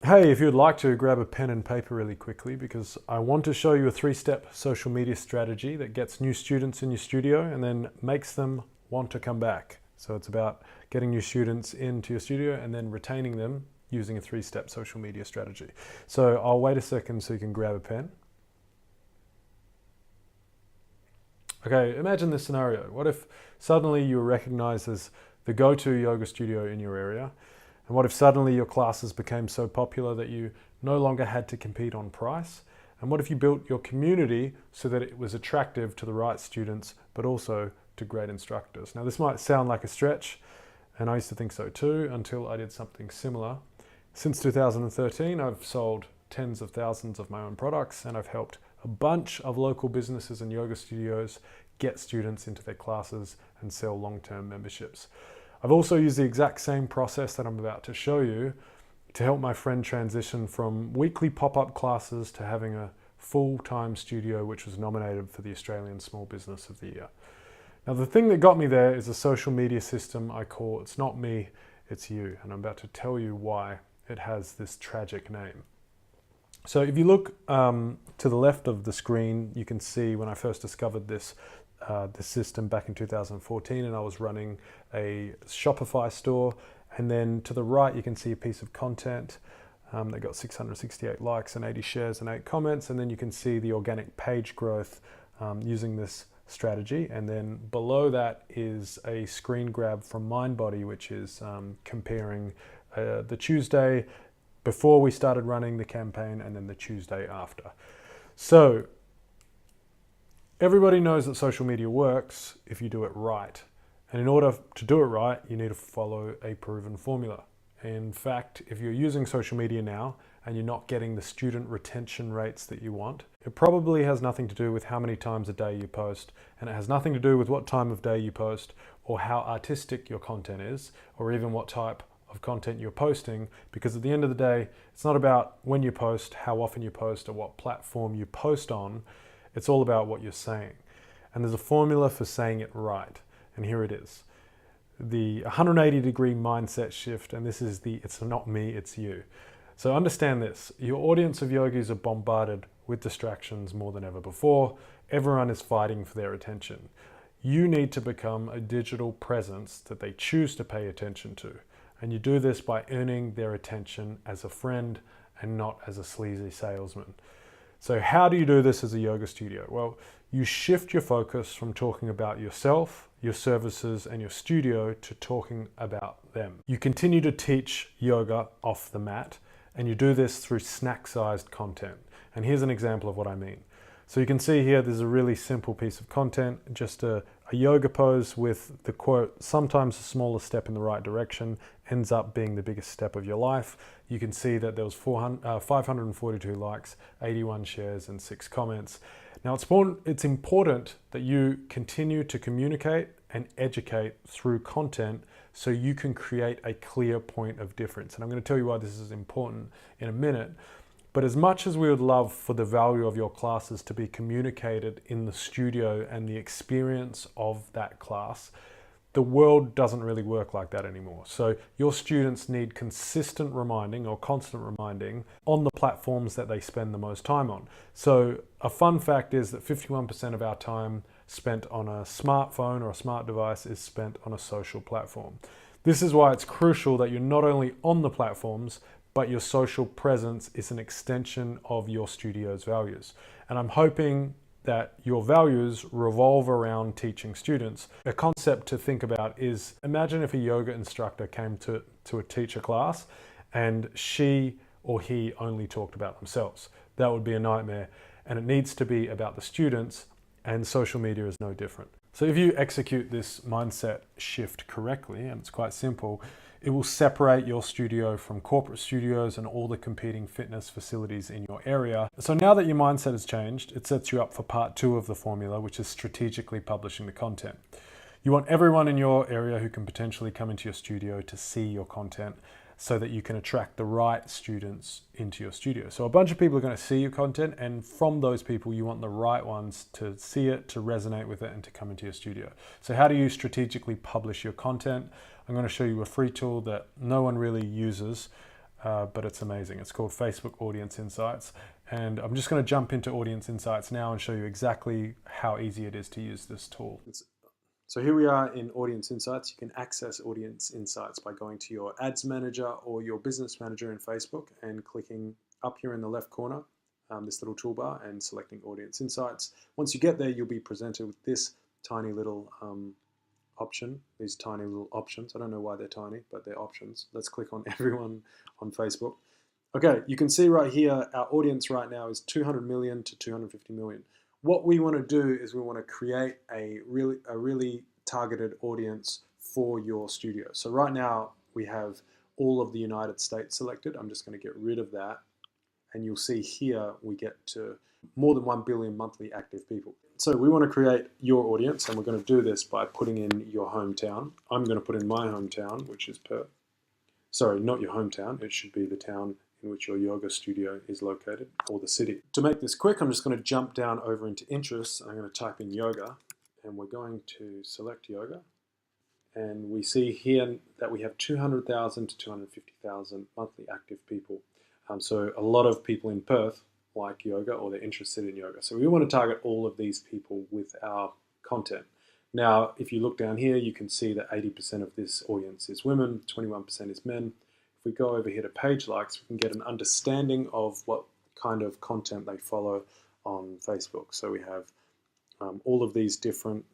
Hey, if you'd like to, grab a pen and paper really quickly because I want to show you a three-step social media strategy that gets new students in your studio and then makes them want to come back. So it's about getting new students into your studio and then retaining them using a three-step social media strategy. So I'll wait a second so you can grab a pen. Okay, imagine this scenario. What if suddenly you were recognized as the go-to yoga studio in your area? And what if suddenly your classes became so popular that you no longer had to compete on price? And what if you built your community so that it was attractive to the right students, but also to great instructors? Now, this might sound like a stretch, and I used to think so too, until I did something similar. Since 2013, I've sold tens of thousands of my own products, and I've helped a bunch of local businesses and yoga studios get students into their classes and sell long-term memberships. I've also used the exact same process that I'm about to show you to help my friend transition from weekly pop-up classes to having a full-time studio, which was nominated for the Australian Small Business of the Year. Now, the thing that got me there is a social media system I call It's Not Me, It's You, and I'm about to tell you why it has this tragic name. So if you look to the left of the screen, you can see when I first discovered this system back in 2014, and I was running a Shopify store. And then to the right, you can see a piece of content that got 668 likes and 80 shares and 8 comments. And then you can see the organic page growth using this strategy. And then below that is a screen grab from Mindbody, which is comparing the Tuesday before we started running the campaign and then the Tuesday after. So everybody knows that social media works if you do it right. And in order to do it right, you need to follow a proven formula. In fact, if you're using social media now and you're not getting the student retention rates that you want, it probably has nothing to do with how many times a day you post, and it has nothing to do with what time of day you post or how artistic your content is, or even what type of content you're posting, because at the end of the day, it's not about when you post, how often you post, or what platform you post on. It's all about what you're saying. And there's a formula for saying it right. And here it is. The 180-degree mindset shift, and this is the it's not me, it's you. So understand this. Your audience of yogis are bombarded with distractions more than ever before. Everyone is fighting for their attention. You need to become a digital presence that they choose to pay attention to. And you do this by earning their attention as a friend and not as a sleazy salesman. So how do you do this as a yoga studio? Well, you shift your focus from talking about yourself, your services, and your studio to talking about them. You continue to teach yoga off the mat, and you do this through snack-sized content. And here's an example of what I mean. So you can see here, there's a really simple piece of content, just a yoga pose with the quote, "Sometimes the smallest step in the right direction ends up being the biggest step of your life." You can see that there was 542 likes, 81 shares, and 6 comments. Now it's important that you continue to communicate and educate through content so you can create a clear point of difference. And I'm going to tell you why this is important in a minute. But as much as we would love for the value of your classes to be communicated in the studio and the experience of that class, the world doesn't really work like that anymore. So your students need consistent reminding or constant reminding on the platforms that they spend the most time on. So a fun fact is that 51% of our time spent on a smartphone or a smart device is spent on a social platform. This is why it's crucial that you're not only on the platforms, but your social presence is an extension of your studio's values. And I'm hoping that your values revolve around teaching students. A concept to think about is, imagine if a yoga instructor came to a teacher class and she or he only talked about themselves. That would be a nightmare. And it needs to be about the students, and social media is no different. So if you execute this mindset shift correctly, and it's quite simple, it will separate your studio from corporate studios and all the competing fitness facilities in your area. So now that your mindset has changed, it sets you up for part 2 of the formula, which is strategically publishing the content. You want everyone in your area who can potentially come into your studio to see your content so that you can attract the right students into your studio. So a bunch of people are going to see your content, and from those people, you want the right ones to see it, to resonate with it, and to come into your studio. So how do you strategically publish your content? I'm going to show you a free tool that no one really uses, but it's amazing. It's called Facebook Audience Insights. And I'm just going to jump into Audience Insights now and show you exactly how easy it is to use this tool. So here we are in Audience Insights. You can access Audience Insights by going to your Ads Manager or your Business Manager in Facebook and clicking up here in the left corner, this little toolbar, and selecting Audience Insights. Once you get there, you'll be presented with this tiny little option, these tiny little options. I don't know why they're tiny, but they're options. Let's click on everyone on Facebook. Okay, you can see right here, our audience right now is 200 million to 250 million. What we want to do is we want to create a really targeted audience for your studio. So right now we have all of the United States selected. I'm just going to get rid of that. And you'll see here we get to more than 1 billion monthly active people. So we want to create your audience, and we're going to do this by putting in your hometown. I'm going to put in my hometown, which is Perth. Sorry, not your hometown. It should be the town in which your yoga studio is located, or the city. To make this quick, I'm just going to jump down over into interests. I'm going to type in yoga, and we're going to select yoga. And we see here that we have 200,000 to 250,000 monthly active people. So a lot of people in Perth like yoga, or they're interested in yoga. So we want to target all of these people with our content. Now, if you look down here, you can see that 80% of this audience is women, 21% is men. If we go over here to page likes, we can get an understanding of what kind of content they follow on Facebook. So we have all of these different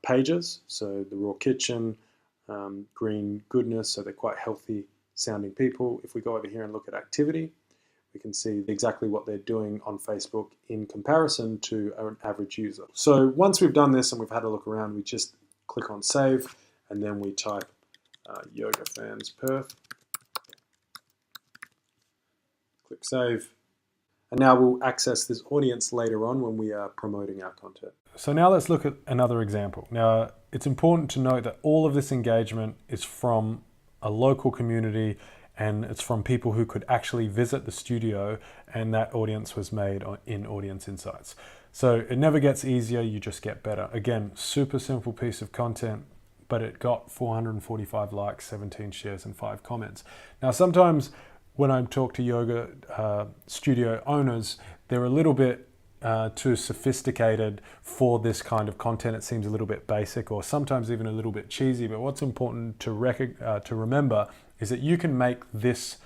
pages. So the Raw Kitchen, Green Goodness, so they're quite healthy sounding people. If we go over here and look at activity, we can see exactly what they're doing on Facebook in comparison to an average user. So once we've done this and we've had a look around, we just click on save, and then we type Yoga Fans Perth. Click save. And now we'll access this audience later on when we are promoting our content. So now let's look at another example. Now, it's important to note that all of this engagement is from a local community, and it's from people who could actually visit the studio, and that audience was made in Audience Insights. So it never gets easier, you just get better. Again, super simple piece of content, but it got 445 likes, 17 shares, and 5 comments. Now, sometimes when I talk to yoga studio owners, they're a little bit too sophisticated for this kind of content. It seems a little bit basic, or sometimes even a little bit cheesy. But what's important to remember is that you can make this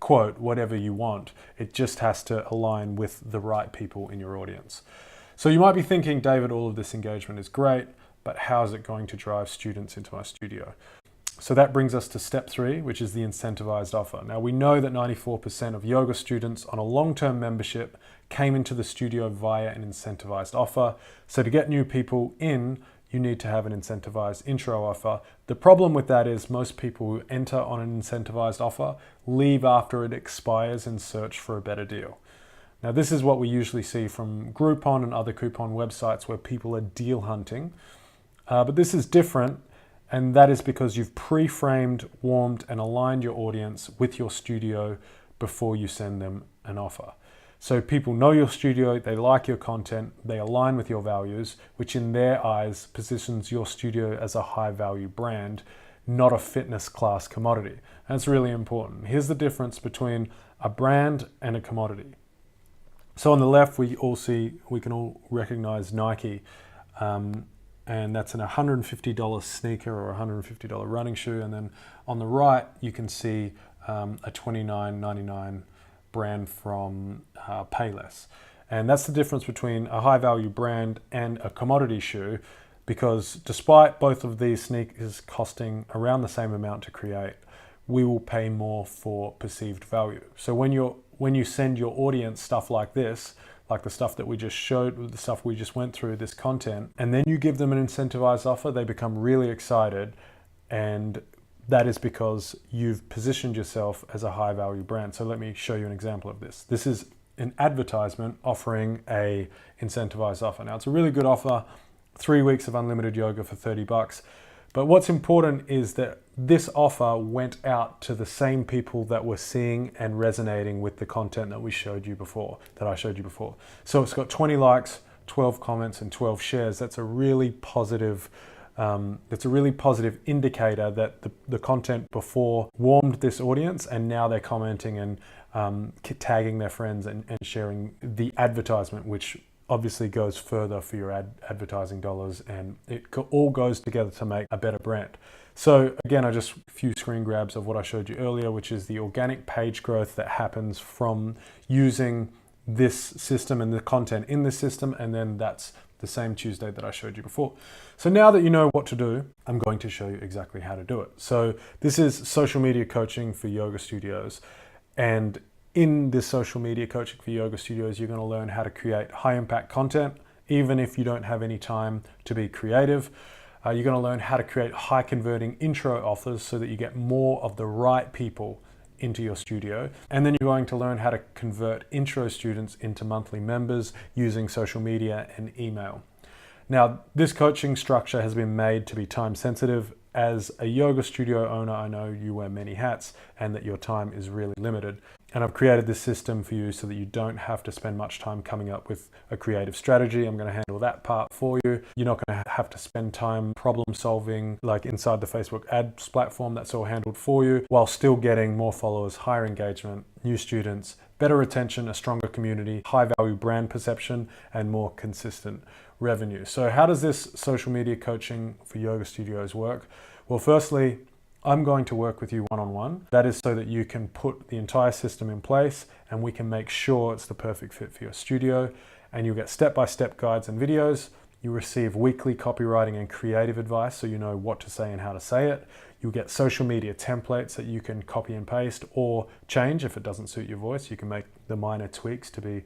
quote whatever you want. It just has to align with the right people in your audience. So you might be thinking, David, all of this engagement is great, but how is it going to drive students into my studio? So that brings us to step 3, which is the incentivized offer. Now, we know that 94% of yoga students on a long-term membership came into the studio via an incentivized offer. So to get new people in, you need to have an incentivized intro offer. The problem with that is most people who enter on an incentivized offer leave after it expires and search for a better deal. Now, this is what we usually see from Groupon and other coupon websites where people are deal hunting. But this is different. And that is because you've pre-framed, warmed, and aligned your audience with your studio before you send them an offer. So people know your studio, they like your content, they align with your values, which in their eyes positions your studio as a high-value brand, not a fitness class commodity. That's really important. Here's the difference between a brand and a commodity. So on the left, we can all recognize Nike. And that's an $150 sneaker or $150 running shoe. And then on the right, you can see a $29.99 brand from Payless. And that's the difference between a high value brand and a commodity shoe, because despite both of these sneakers costing around the same amount to create, we will pay more for perceived value. So when you send your audience stuff like this, like the stuff that we just showed, the stuff we just went through, this content, and then you give them an incentivized offer, they become really excited. And that is because you've positioned yourself as a high value brand. So let me show you an example of this. This is an advertisement offering a incentivized offer. Now, it's a really good offer, 3 weeks of unlimited yoga for $30. But what's important is that this offer went out to the same people that were seeing and resonating with the content that I showed you before. So it's got 20 likes, 12 comments, and 12 shares. That's a really positive It's a really positive indicator that the content before warmed this audience, and now they're commenting and tagging their friends and sharing the advertisement, which obviously goes further for your advertising dollars, and it all goes together to make a better brand. So again, a few screen grabs of what I showed you earlier, which is the organic page growth that happens from using this system and the content in this system, and then that's the same Tuesday that I showed you before. So now that you know what to do, I'm going to show you exactly how to do it. So this is social media coaching for yoga studios, and in this social media coaching for yoga studios, you're going to learn how to create high impact content, even if you don't have any time to be creative. You're going to learn how to create high converting intro offers so that you get more of the right people into your studio. And then you're going to learn how to convert intro students into monthly members using social media and email. Now, this coaching structure has been made to be time sensitive. As a yoga studio owner, I know you wear many hats and that your time is really limited. And I've created this system for you so that you don't have to spend much time coming up with a creative strategy. I'm going to handle that part for you. You're not going to have to spend time problem solving like inside the Facebook ads platform. That's all handled for you, while still getting more followers, higher engagement, new students, better retention, a stronger community, high value brand perception, and more consistent revenue. So how does this social media coaching for yoga studios work? Well, firstly, I'm going to work with you one-on-one. That is so that you can put the entire system in place and we can make sure it's the perfect fit for your studio. And you'll get step-by-step guides and videos. You receive weekly copywriting and creative advice so you know what to say and how to say it. You'll get social media templates that you can copy and paste or change if it doesn't suit your voice. You can make the minor tweaks to be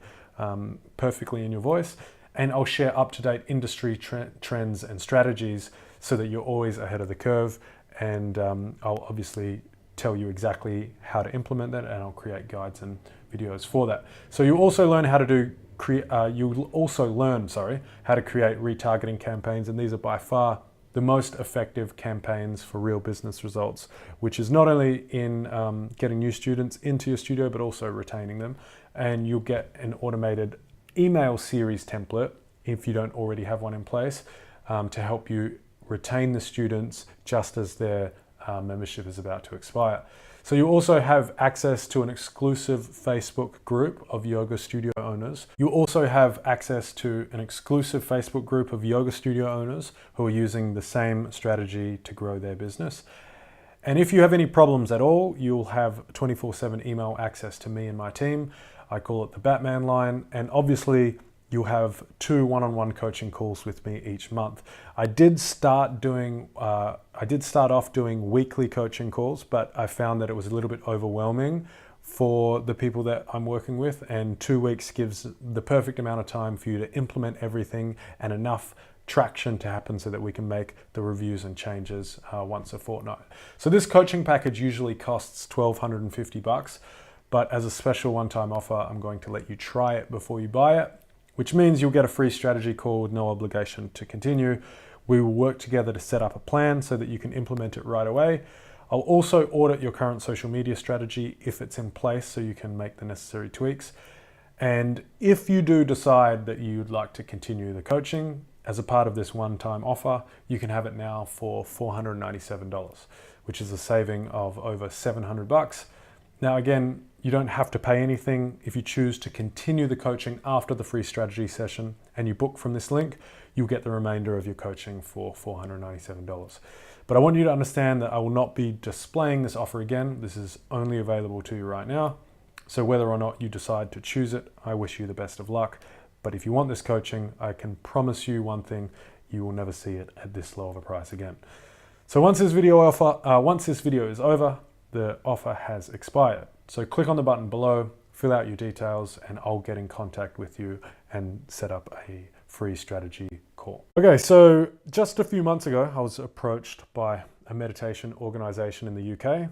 perfectly in your voice. And I'll share up-to-date industry trends and strategies so that you're always ahead of the curve. And I'll obviously tell you exactly how to implement that, and I'll create guides and videos for that. So you'll also learn how to create retargeting campaigns, and these are by far the most effective campaigns for real business results, which is not only in getting new students into your studio, but also retaining them. And you'll get an automated email series template if you don't already have one in place to help you retain the students just as their membership is about to expire. So you also have access to an exclusive Facebook group of yoga studio owners. You also have access to an exclusive Facebook group of yoga studio owners who are using the same strategy to grow their business. And if you have any problems at all, you'll have 24/7 email access to me and my team. I call it the Batman line. And obviously, you'll have 2 one-on-one coaching calls with me each month. I did start off doing weekly coaching calls, but I found that it was a little bit overwhelming for the people that I'm working with, and 2 weeks gives the perfect amount of time for you to implement everything and enough traction to happen so that we can make the reviews and changes once a fortnight. So this coaching package usually costs $1,250, but as a special one-time offer, I'm going to let you try it before you buy it, which means you'll get a free strategy call with no obligation to continue. We will work together to set up a plan so that you can implement it right away. I'll also audit your current social media strategy if it's in place so you can make the necessary tweaks. And if you do decide that you'd like to continue the coaching as a part of this one-time offer, you can have it now for $497, which is a saving of over $700. Now, again, you don't have to pay anything. If you choose to continue the coaching after the free strategy session and you book from this link, you'll get the remainder of your coaching for $497. But I want you to understand that I will not be displaying this offer again. This is only available to you right now. So whether or not you decide to choose it, I wish you the best of luck. But if you want this coaching, I can promise you one thing: you will never see it at this low of a price again. So once this video is over, the offer has expired. So click on the button below, fill out your details, and I'll get in contact with you and set up a free strategy call. Okay, so just a few months ago, I was approached by a meditation organization in the UK,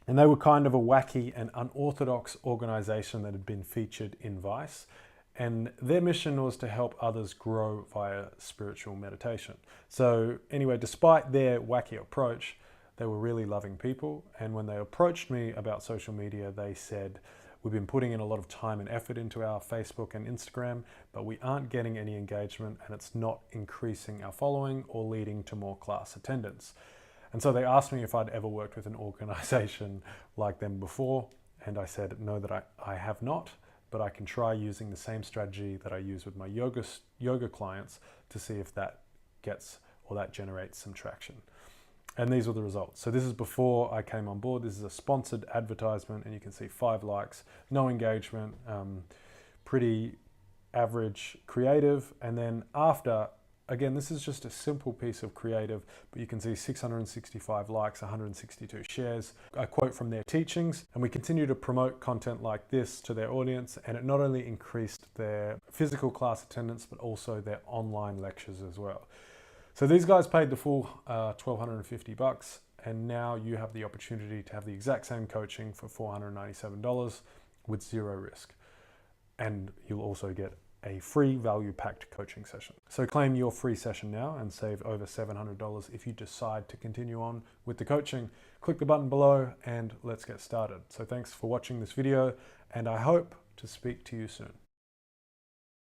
and they were kind of a wacky and unorthodox organization that had been featured in Vice. And their mission was to help others grow via spiritual meditation. So anyway, despite their wacky approach, they were really loving people. And when they approached me about social media, they said, We've been putting in a lot of time and effort into our Facebook and Instagram, but we aren't getting any engagement and it's not increasing our following or leading to more class attendance. And so they asked me if I'd ever worked with an organization like them before, and I said no, that I have not, but I can try using the same strategy that I use with my yoga clients to see if that generates some traction. And these were the results. So this is before I came on board. This is a sponsored advertisement, and you can see 5 likes, no engagement, pretty average creative. And then after, again, this is just a simple piece of creative, but you can see 665 likes, 162 shares. I quote from their teachings, and we continue to promote content like this to their audience, and it not only increased their physical class attendance, but also their online lectures as well. So these guys paid the full $1,250, and now you have the opportunity to have the exact same coaching for $497 with zero risk. And you'll also get a free value-packed coaching session. So claim your free session now and save over $700 if you decide to continue on with the coaching. Click the button below and let's get started. So thanks for watching this video, and I hope to speak to you soon.